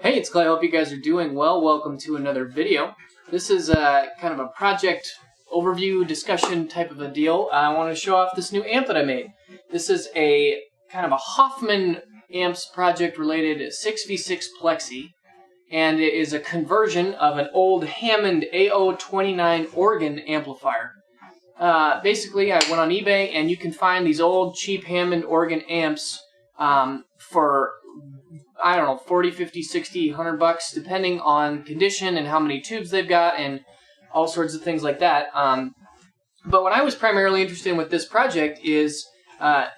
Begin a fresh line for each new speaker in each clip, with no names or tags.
Hey, it's Kley. Hope you guys are doing well. Welcome to another video. This is kind of a project overview discussion type of a deal. I want to show off this new amp that I made. This is a kind of a Hoffman amps project related 6V6 Plexi, and it is a conversion of an old Hammond AO-29 organ amplifier. Basically, I went on eBay, and you can find these old cheap Hammond organ amps for, I don't know, 40, 50, 60, 100 bucks, depending on condition and how many tubes they've got and all sorts of things like that. But what I was primarily interested in with this project is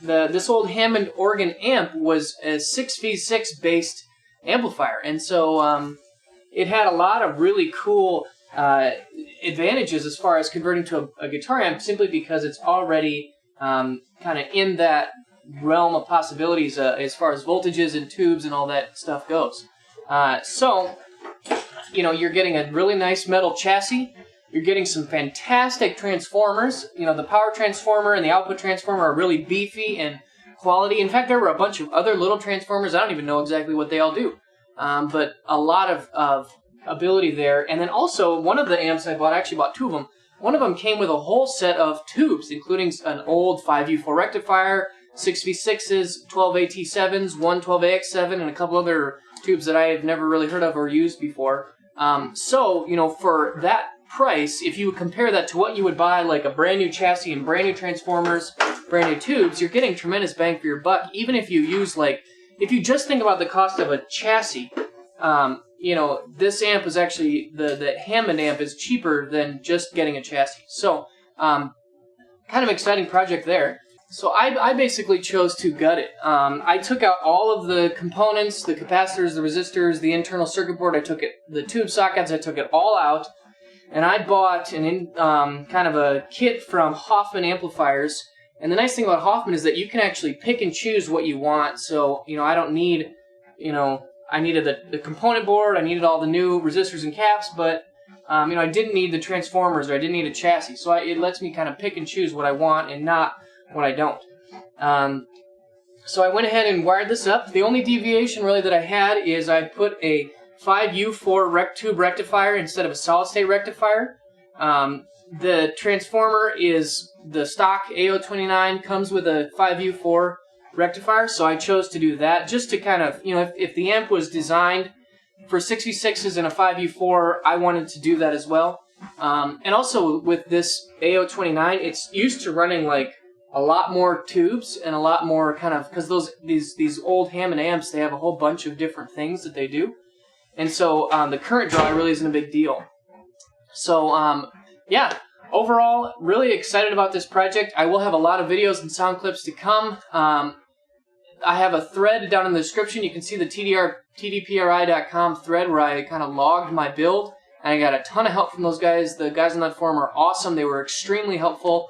this old Hammond organ amp was a 6V6 based amplifier. And so it had a lot of really cool advantages as far as converting to a guitar amp, simply because it's already kind of in that realm of possibilities as far as voltages and tubes and all that stuff goes. So, you know, you're getting a really nice metal chassis. You're getting some fantastic transformers. You know, the power transformer and the output transformer are really beefy and quality. In fact, there were a bunch of other little transformers. I don't even know exactly what they all do. But a lot of ability there. And then also, one of the amps I bought, I actually bought two of them. One of them came with a whole set of tubes, including an old 5U4 rectifier, 6V6s, 12AT7s, one 12AX7, and a couple other tubes that I have never really heard of or used before. So, you know, for that price, if you compare that to what you would buy, like a brand new chassis and brand new transformers, brand new tubes, you're getting tremendous bang for your buck. Even if you use, like, if you just think about the cost of a chassis, you know, this amp is actually, the Hammond amp is cheaper than just getting a chassis. So, kind of exciting project there. So I basically chose to gut it. I took out all of the components, the capacitors, the resistors, the internal circuit board. I took it, the tube sockets, I took it all out. And I bought kind of a kit from Hoffman amplifiers. And the nice thing about Hoffman is that you can actually pick and choose what you want. So, you know, I don't need, you know, I needed the component board, I needed all the new resistors and caps, but you know, I didn't need the transformers, or I didn't need a chassis. So it lets me kind of pick and choose what I want and not what I don't. So I went ahead and wired this up. The only deviation really that I had is I put a 5U4 tube rectifier instead of a solid state rectifier. The transformer is the stock AO-29, comes with a 5U4 rectifier, so I chose to do that just to kind of, you know, if the amp was designed for 6V6s and a 5U4, I wanted to do that as well. And also with this AO-29, it's used to running like a lot more tubes and a lot more kind of, because these old Hammond amps, they have a whole bunch of different things that they do. And so the current draw really isn't a big deal. So yeah, overall, really excited about this project. I will have a lot of videos and sound clips to come. I have a thread down in the description. You can see the TDPRI.com thread where I kind of logged my build. And I got a ton of help from those guys. The guys on that forum are awesome. They were extremely helpful.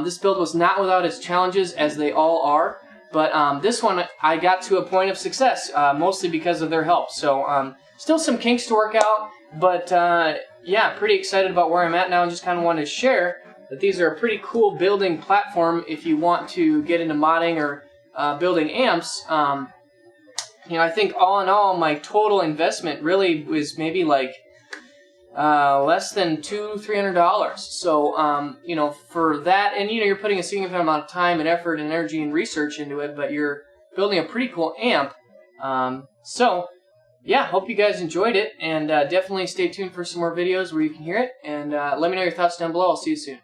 This build was not without its challenges, as they all are. But this one, I got to a point of success, mostly because of their help. So still some kinks to work out. But yeah, pretty excited about where I'm at now, and just kind of wanted to share that these are a pretty cool building platform if you want to get into modding or building amps. You know, I think all in all, my total investment really was maybe like less than $200–300. So, you know, for that, and you know, you're putting a significant amount of time and effort and energy and research into it, but you're building a pretty cool amp. So, yeah, hope you guys enjoyed it, and definitely stay tuned for some more videos where you can hear it, and let me know your thoughts down below. I'll see you soon.